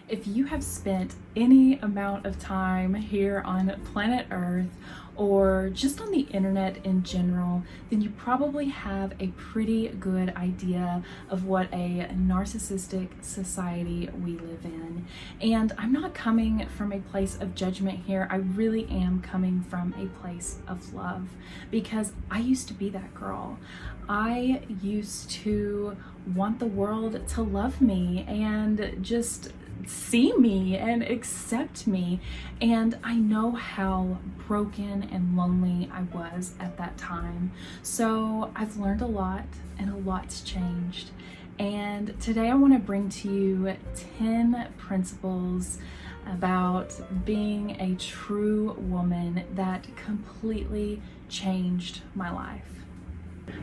If you have spent any amount of time here on planet Earth or just on the internet in general, then you probably have a pretty good idea of what a narcissistic society we live in. And I'm not coming from a place of judgment here. I really am coming from a place of love, because I used to be that girl. I used to want the world to love me and just see me and accept me, and I know how broken and lonely I was at that time. So I've learned a lot, and a lot's changed, and today I want to bring to you 10 principles about being a true woman that completely changed my life.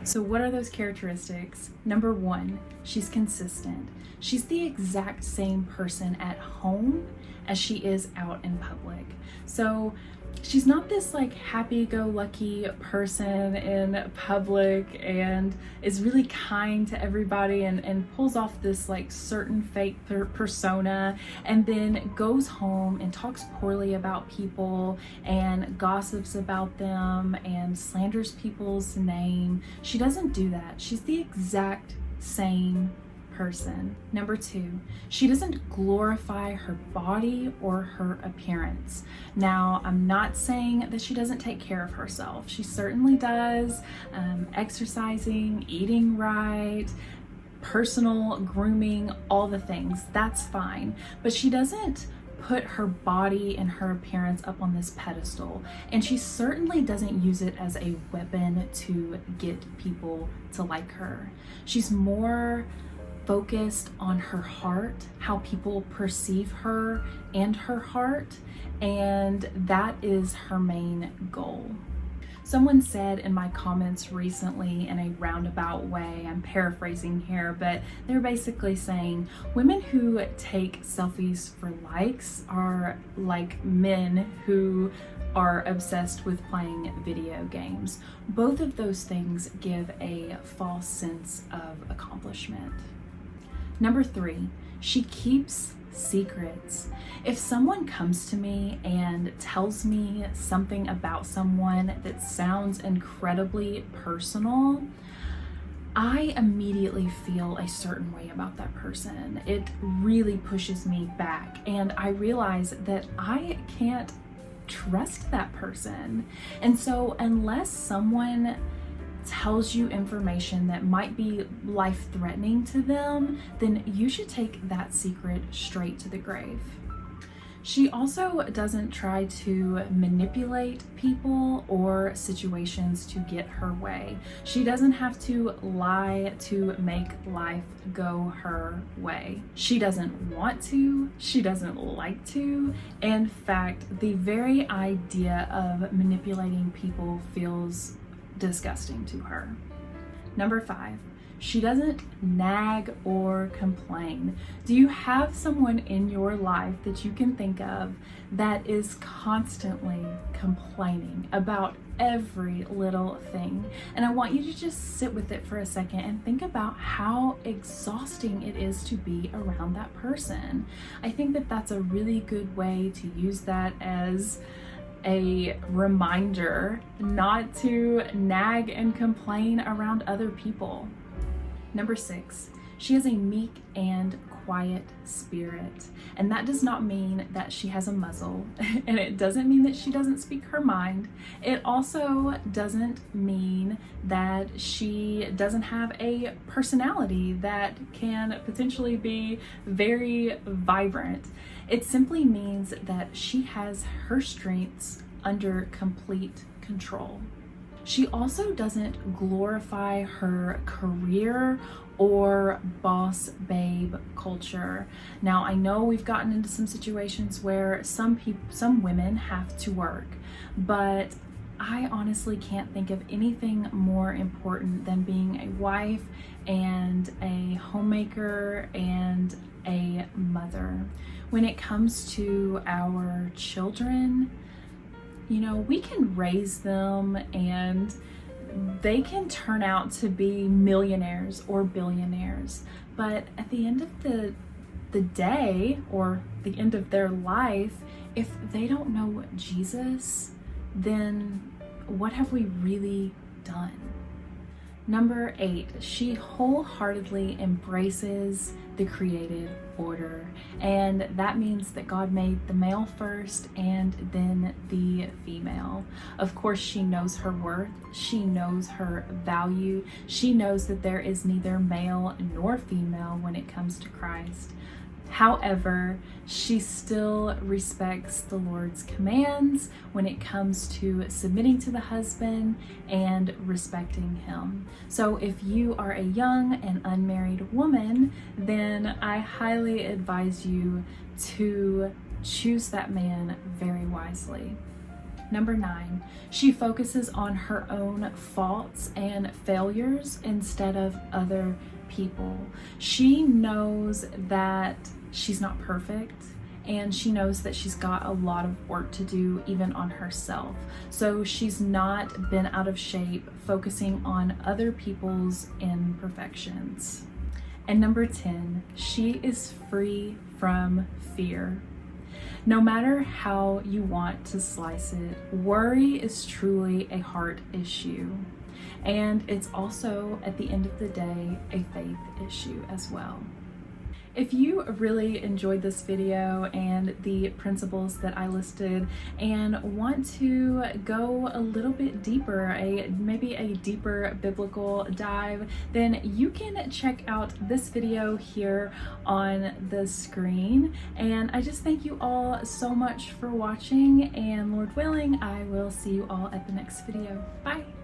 So what are those characteristics? Number 1, she's consistent. She's the exact same person at home as she is out in public. So she's not this like happy-go-lucky person in public and is really kind to everybody and pulls off this like certain fake persona, and then goes home and talks poorly about people and gossips about them and slanders people's name. She doesn't do that. She's the exact same person. Number 2, she doesn't glorify her body or her appearance. Now, I'm not saying that she doesn't take care of herself. She certainly does. Exercising, eating right, personal grooming, all the things, that's fine. But she doesn't put her body and her appearance up on this pedestal, and she certainly doesn't use it as a weapon to get people to like her. She's more focused on her heart, how people perceive her and her heart, and that is her main goal. Someone said in my comments recently in a roundabout way, I'm paraphrasing here, but they're basically saying women who take selfies for likes are like men who are obsessed with playing video games. Both of those things give a false sense of accomplishment. Number 3, she keeps secrets. If someone comes to me and tells me something about someone that sounds incredibly personal, I immediately feel a certain way about that person. It really pushes me back, and I realize that I can't trust that person. And so unless someone tells you information that might be life-threatening to them, then you should take that secret straight to the grave. She also doesn't try to manipulate people or situations to get her way. She doesn't have to lie to make life go her way. She doesn't want to, she doesn't like to. In fact, the very idea of manipulating people feels disgusting to her. Number 5, she doesn't nag or complain. Do you have someone in your life that you can think of that is constantly complaining about every little thing? And I want you to just sit with it for a second and think about how exhausting it is to be around that person. I think that that's a really good way to use that as a reminder not to nag and complain around other people. Number 6, she has a meek and quiet spirit. And that does not mean that she has a muzzle, and it doesn't mean that she doesn't speak her mind. It also doesn't mean that she doesn't have a personality that can potentially be very vibrant. It simply means that she has her strengths under complete control. She also doesn't glorify her career or boss babe culture. Now, I know we've gotten into some situations where some women have to work, but I honestly can't think of anything more important than being a wife and a homemaker and a mother. When it comes to our children, you know, we can raise them and they can turn out to be millionaires or billionaires, but at the end of the the day or the end of their life, if they don't know Jesus, then what have we really done? Number 8, she wholeheartedly embraces the created order. And that means that God made the male first and then the female. Of course, she knows her worth. She knows her value. She knows that there is neither male nor female when it comes to Christ. However, she still respects the Lord's commands when it comes to submitting to the husband and respecting him. So if you are a young and unmarried woman, then I highly advise you to choose that man very wisely. Number 9, she focuses on her own faults and failures instead of other people. She knows that she's not perfect, and she knows that she's got a lot of work to do even on herself. So she's not been out of shape focusing on other people's imperfections. And number 10, she is free from fear. No matter how you want to slice it, worry is truly a heart issue. And it's also, at the end of the day, a faith issue as well. If you really enjoyed this video and the principles that I listed and want to go a little bit deeper, maybe a deeper biblical dive, then you can check out this video here on the screen. And I just thank you all so much for watching, and Lord willing, I will see you all at the next video. Bye!